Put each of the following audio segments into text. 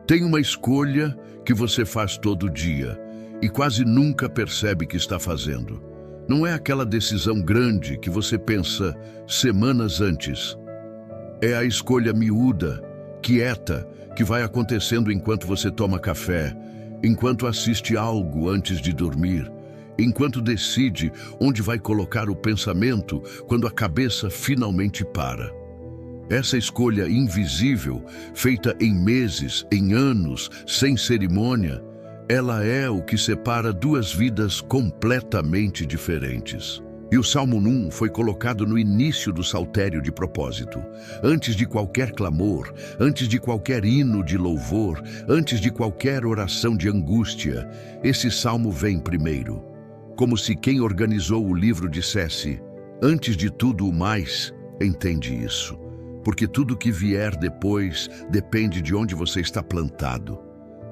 Tem uma escolha que você faz todo dia e quase nunca percebe que está fazendo. Não é aquela decisão grande que você pensa semanas antes. É a escolha miúda, quieta, que vai acontecendo enquanto você toma café, enquanto assiste algo antes de dormir, enquanto decide onde vai colocar o pensamento quando a cabeça finalmente para. Essa escolha invisível, feita em meses, em anos, sem cerimônia, ela é o que separa duas vidas completamente diferentes. E o Salmo 1 foi colocado no início do saltério de propósito. Antes de qualquer clamor, antes de qualquer hino de louvor, antes de qualquer oração de angústia, esse salmo vem primeiro. Como se quem organizou o livro dissesse: antes de tudo o mais, entende isso. Porque tudo que vier depois depende de onde você está plantado.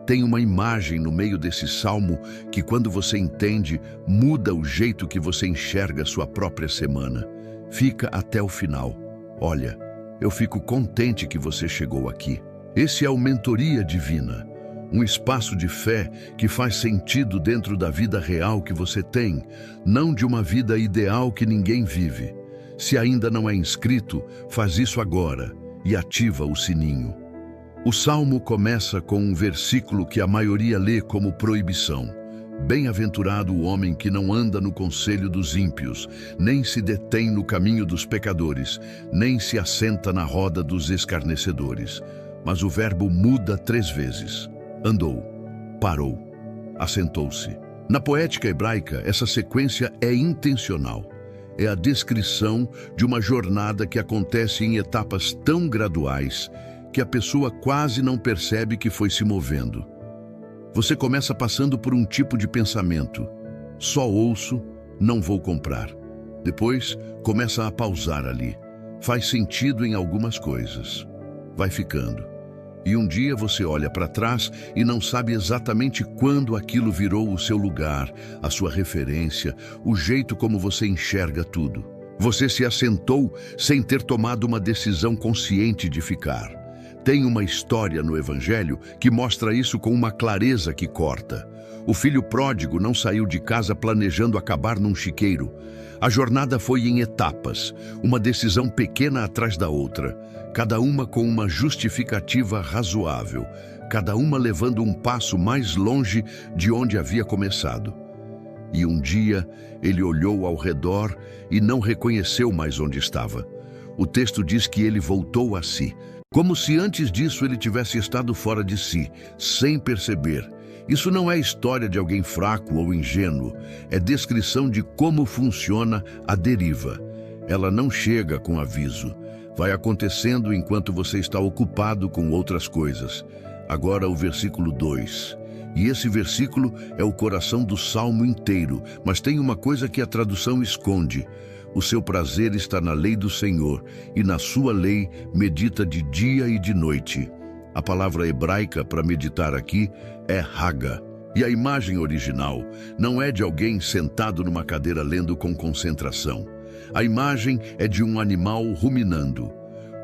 Tem uma imagem no meio desse salmo que, quando você entende, muda o jeito que você enxerga sua própria semana. Fica até o final. Olha, eu fico contente que você chegou aqui. Esse é o Mentoria Divina, um espaço de fé que faz sentido dentro da vida real que você tem, não de uma vida ideal que ninguém vive. Se ainda não é inscrito, faz isso agora e ativa o sininho. O Salmo começa com um versículo que a maioria lê como proibição. Bem-aventurado o homem que não anda no conselho dos ímpios, nem se detém no caminho dos pecadores, nem se assenta na roda dos escarnecedores. Mas o verbo muda 3 vezes. Andou, parou, assentou-se. Na poética hebraica, essa sequência é intencional. É a descrição de uma jornada que acontece em etapas tão graduais que a pessoa quase não percebe que foi se movendo. Você começa passando por um tipo de pensamento: só ouço, não vou comprar. Depois, começa a pausar ali. Faz sentido em algumas coisas. Vai ficando. E um dia você olha para trás e não sabe exatamente quando aquilo virou o seu lugar, a sua referência, o jeito como você enxerga tudo. Você se assentou sem ter tomado uma decisão consciente de ficar. Tem uma história no Evangelho que mostra isso com uma clareza que corta. O filho pródigo não saiu de casa planejando acabar num chiqueiro. A jornada foi em etapas, uma decisão pequena atrás da outra, cada uma com uma justificativa razoável, cada uma levando um passo mais longe de onde havia começado. E um dia ele olhou ao redor e não reconheceu mais onde estava. O texto diz que ele voltou a si, como se antes disso ele tivesse estado fora de si, sem perceber. Isso não é história de alguém fraco ou ingênuo, é descrição de como funciona a deriva. Ela não chega com aviso, vai acontecendo enquanto você está ocupado com outras coisas. Agora o versículo 2. E esse versículo é o coração do salmo inteiro, mas tem uma coisa que a tradução esconde. O seu prazer está na lei do Senhor, e na sua lei medita de dia e de noite. A palavra hebraica para meditar aqui é Haga. E a imagem original não é de alguém sentado numa cadeira lendo com concentração. A imagem é de um animal ruminando.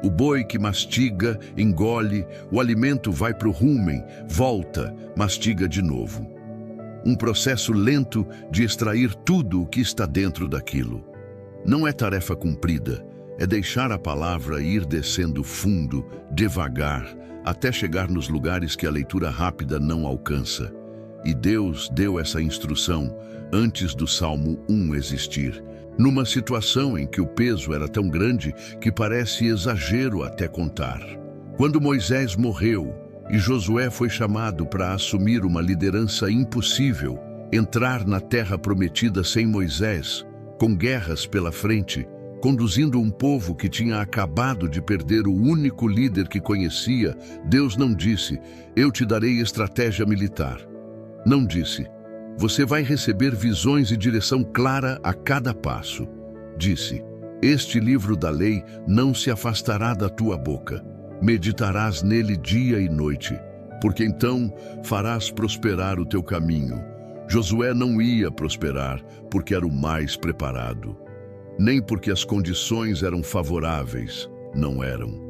O boi que mastiga, engole, o alimento vai para o rumen, volta, mastiga de novo. Um processo lento de extrair tudo o que está dentro daquilo. Não é tarefa cumprida, é deixar a palavra ir descendo fundo, devagar, até chegar nos lugares que a leitura rápida não alcança. E Deus deu essa instrução antes do Salmo 1 existir, numa situação em que o peso era tão grande que parece exagero até contar. Quando Moisés morreu e Josué foi chamado para assumir uma liderança impossível, entrar na terra prometida sem Moisés, com guerras pela frente, conduzindo um povo que tinha acabado de perder o único líder que conhecia, Deus não disse: eu te darei estratégia militar. Não disse: você vai receber visões e direção clara a cada passo. Disse: este livro da lei não se afastará da tua boca. Meditarás nele dia e noite, porque então farás prosperar o teu caminho. Josué não ia prosperar porque era o mais preparado, nem porque as condições eram favoráveis, não eram.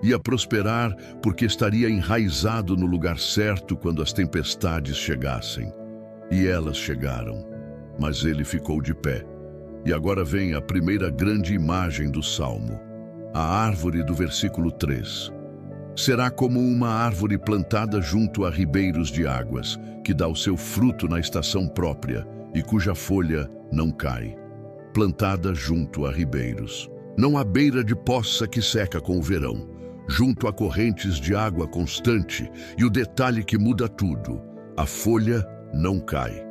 Ia prosperar porque estaria enraizado no lugar certo quando as tempestades chegassem. E elas chegaram, mas ele ficou de pé. E agora vem a primeira grande imagem do Salmo. A árvore do versículo 3. Será como uma árvore plantada junto a ribeiros de águas, que dá o seu fruto na estação própria e cuja folha não cai. Plantada junto a ribeiros. Não há beira de poça que seca com o verão, junto a correntes de água constante, e o detalhe que muda tudo: a folha não cai.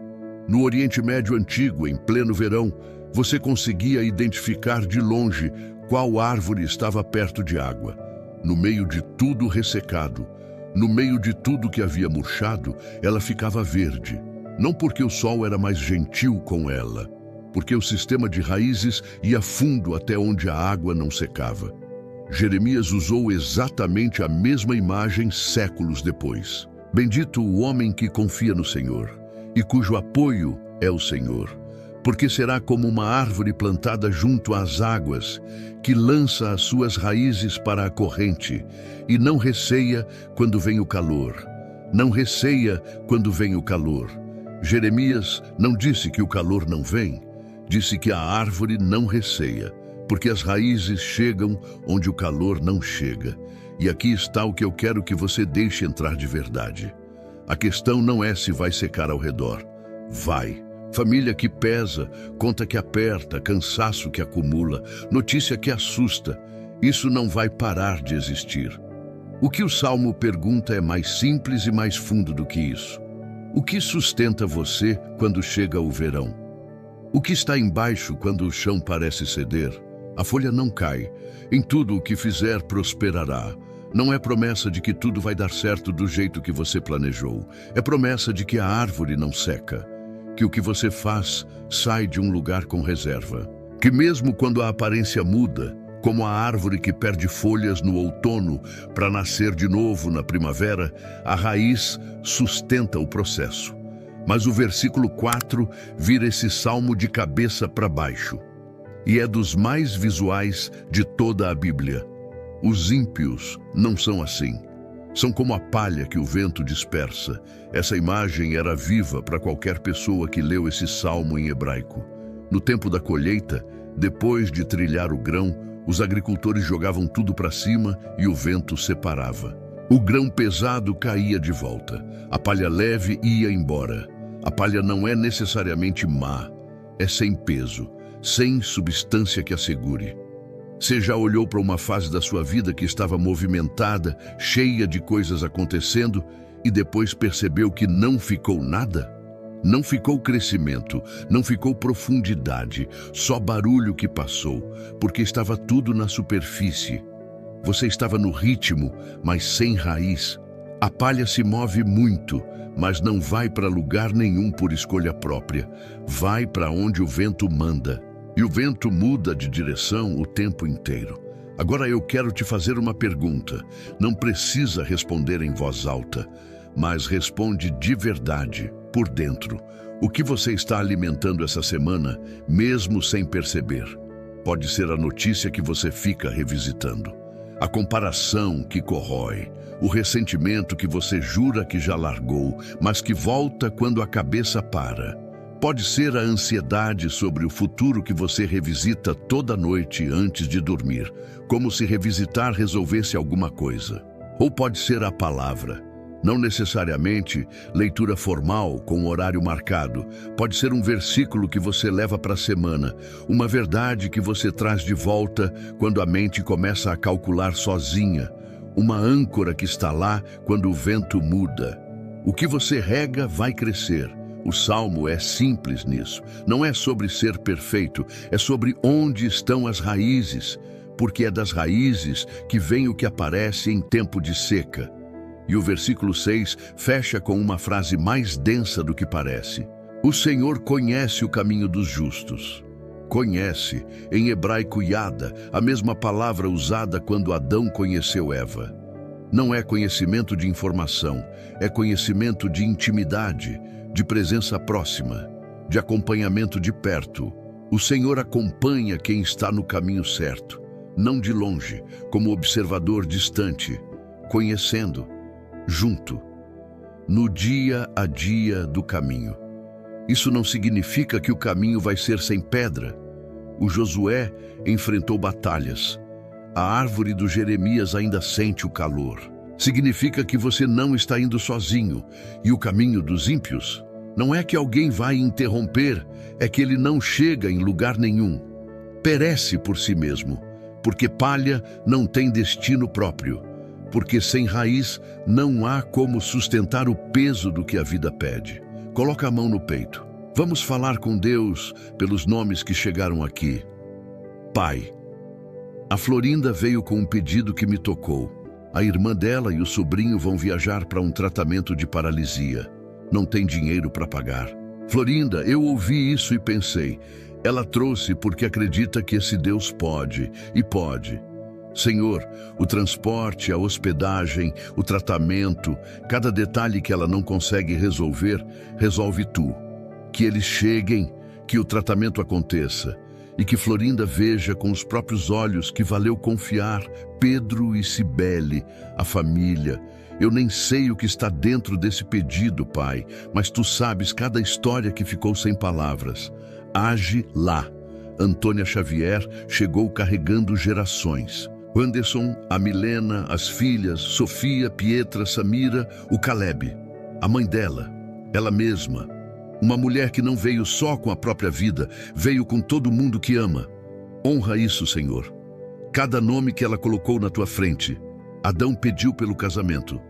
No Oriente Médio Antigo, em pleno verão, você conseguia identificar de longe qual árvore estava perto de água. No meio de tudo ressecado, no meio de tudo que havia murchado, ela ficava verde. Não porque o sol era mais gentil com ela, porque o sistema de raízes ia fundo até onde a água não secava. Jeremias usou exatamente a mesma imagem séculos depois. Bendito o homem que confia no Senhor, e cujo apoio é o Senhor, porque será como uma árvore plantada junto às águas, que lança as suas raízes para a corrente, e não receia quando vem o calor. Não receia quando vem o calor. Jeremias não disse que o calor não vem, disse que a árvore não receia, porque as raízes chegam onde o calor não chega. E aqui está o que eu quero que você deixe entrar de verdade. A questão não é se vai secar ao redor. Vai. Família que pesa, conta que aperta, cansaço que acumula, notícia que assusta. Isso não vai parar de existir. O que o Salmo pergunta é mais simples e mais fundo do que isso. O que sustenta você quando chega o verão? O que está embaixo quando o chão parece ceder? A folha não cai. Em tudo o que fizer prosperará. Não é promessa de que tudo vai dar certo do jeito que você planejou. É promessa de que a árvore não seca. Que o que você faz sai de um lugar com reserva. Que mesmo quando a aparência muda, como a árvore que perde folhas no outono para nascer de novo na primavera, a raiz sustenta o processo. Mas o versículo 4 vira esse salmo de cabeça para baixo. E é dos mais visuais de toda a Bíblia. Os ímpios não são assim. São como a palha que o vento dispersa. Essa imagem era viva para qualquer pessoa que leu esse salmo em hebraico. No tempo da colheita, depois de trilhar o grão, os agricultores jogavam tudo para cima e o vento separava. O grão pesado caía de volta. A palha leve ia embora. A palha não é necessariamente má. É sem peso, sem substância que a segure. Você já olhou para uma fase da sua vida que estava movimentada, cheia de coisas acontecendo, e depois percebeu que não ficou nada? Não ficou crescimento, não ficou profundidade, só barulho que passou, porque estava tudo na superfície. Você estava no ritmo, mas sem raiz. A palha se move muito, mas não vai para lugar nenhum por escolha própria. Vai para onde o vento manda. E o vento muda de direção o tempo inteiro. Agora eu quero te fazer uma pergunta. Não precisa responder em voz alta, mas responde de verdade, por dentro. O que você está alimentando essa semana, mesmo sem perceber? Pode ser a notícia que você fica revisitando, a comparação que corrói, o ressentimento que você jura que já largou, mas que volta quando a cabeça para. Pode ser a ansiedade sobre o futuro que você revisita toda noite antes de dormir, como se revisitar resolvesse alguma coisa. Ou pode ser a palavra. Não necessariamente leitura formal com horário marcado. Pode ser um versículo que você leva para a semana, uma verdade que você traz de volta quando a mente começa a calcular sozinha, uma âncora que está lá quando o vento muda. O que você rega vai crescer. O Salmo é simples nisso. Não é sobre ser perfeito, é sobre onde estão as raízes, porque é das raízes que vem o que aparece em tempo de seca. E o versículo 6 fecha com uma frase mais densa do que parece. O Senhor conhece o caminho dos justos. Conhece, em hebraico yada, a mesma palavra usada quando Adão conheceu Eva. Não é conhecimento de informação, é conhecimento de intimidade, de presença próxima, de acompanhamento de perto. O Senhor acompanha quem está no caminho certo. não de longe, como observador distante, conhecendo, junto, no dia a dia do caminho. Isso não significa que o caminho vai ser sem pedra. O Josué enfrentou batalhas. A árvore do Jeremias ainda sente o calor. Significa que você não está indo sozinho. E o caminho dos ímpios não é que alguém vai interromper, é que ele não chega em lugar nenhum. Perece por si mesmo, porque palha não tem destino próprio, porque sem raiz não há como sustentar o peso do que a vida pede. Coloca a mão no peito. Vamos falar com Deus pelos nomes que chegaram aqui. Pai, a Florinda veio com um pedido que me tocou. A irmã dela e o sobrinho vão viajar para um tratamento de paralisia. Não tem dinheiro para pagar. Florinda, eu ouvi isso e pensei, ela trouxe porque acredita que esse Deus pode, e pode. Senhor, o transporte, a hospedagem, o tratamento, cada detalhe que ela não consegue resolver, resolve tu. Que eles cheguem, que o tratamento aconteça e que Florinda veja com os próprios olhos que valeu confiar Pedro e Cibele, a família. Eu nem sei o que está dentro desse pedido, Pai, mas tu sabes cada história que ficou sem palavras. Age lá. Antônia Xavier chegou carregando gerações. Anderson, a Milena, as filhas, Sofia, Pietra, Samira, o Caleb. A mãe dela, ela mesma. Uma mulher que não veio só com a própria vida, veio com todo mundo que ama. Honra isso, Senhor. Cada nome que ela colocou na tua frente. Adão pediu pelo casamento.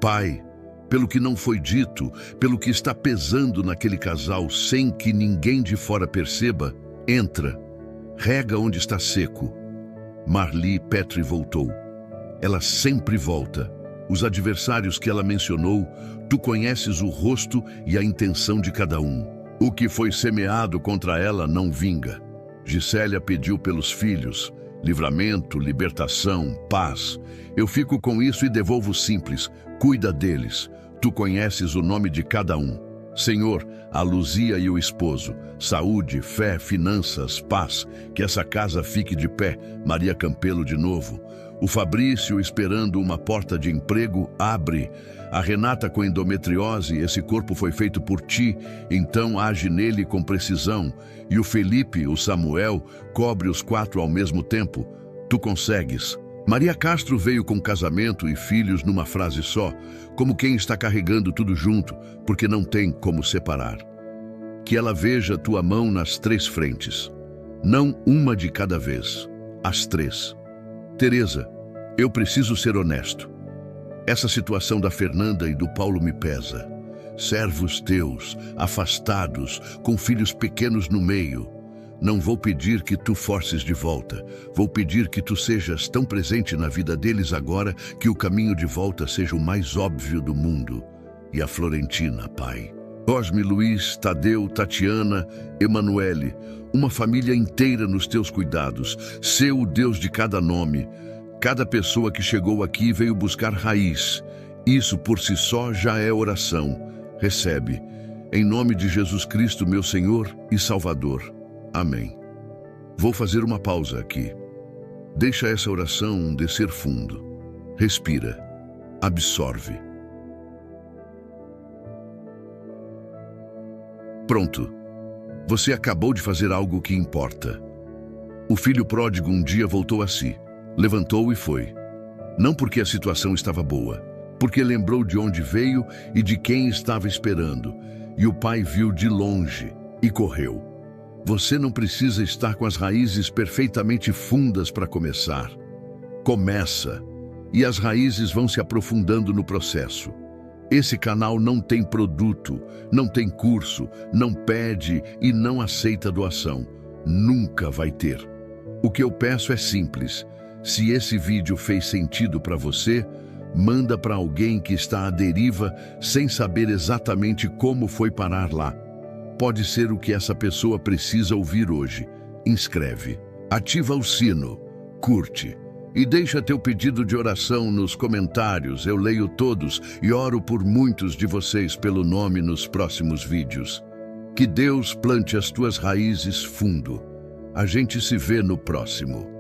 Pai, pelo que não foi dito, pelo que está pesando naquele casal sem que ninguém de fora perceba, entra, rega onde está seco. Marli Petri voltou. Ela sempre volta. Os adversários que ela mencionou, tu conheces o rosto e a intenção de cada um. O que foi semeado contra ela não vinga. Gisélia pediu pelos filhos, livramento, libertação, paz. Eu fico com isso e devolvo simples, cuida deles. Tu conheces o nome de cada um. Senhor, a Luzia e o esposo, saúde, fé, finanças, paz, que essa casa fique de pé. Maria Campelo de novo. O Fabrício esperando uma porta de emprego, abre. A Renata com endometriose, esse corpo foi feito por ti, então age nele com precisão. E o Felipe, o Samuel, cobre os 4 ao mesmo tempo. Tu consegues. Maria Castro veio com casamento e filhos numa frase só, como quem está carregando tudo junto, porque não tem como separar. Que ela veja tua mão nas 3 frentes. Não uma de cada vez, as 3. Tereza, eu preciso ser honesto. Essa situação da Fernanda e do Paulo me pesa. Servos teus, afastados, com filhos pequenos no meio. Não vou pedir que tu forces de volta. Vou pedir que tu sejas tão presente na vida deles agora que o caminho de volta seja o mais óbvio do mundo. E a Florentina, Pai. Cosme, Luiz, Tadeu, Tatiana, Emanuele, uma família inteira nos teus cuidados. Sê o Deus de cada nome. Cada pessoa que chegou aqui veio buscar raiz. Isso por si só já é oração. Recebe. Em nome de Jesus Cristo, meu Senhor e Salvador. Amém. Vou fazer uma pausa aqui. Deixa essa oração descer fundo. Respira. Absorve. Pronto. Você acabou de fazer algo que importa. O filho pródigo um dia voltou a si. Levantou e foi. Não porque a situação estava boa, porque lembrou de onde veio e de quem estava esperando. E o pai viu de longe e correu. Você não precisa estar com as raízes perfeitamente fundas para começar. Começa, e as raízes vão se aprofundando no processo. Esse canal não tem produto, não tem curso, não pede e não aceita doação. Nunca vai ter. O que eu peço é simples. Se esse vídeo fez sentido para você, manda para alguém que está à deriva sem saber exatamente como foi parar lá. Pode ser o que essa pessoa precisa ouvir hoje. Inscreve, ativa o sino, curte e deixa teu pedido de oração nos comentários. Eu leio todos e oro por muitos de vocês pelo nome nos próximos vídeos. Que Deus plante as tuas raízes fundo. A gente se vê no próximo.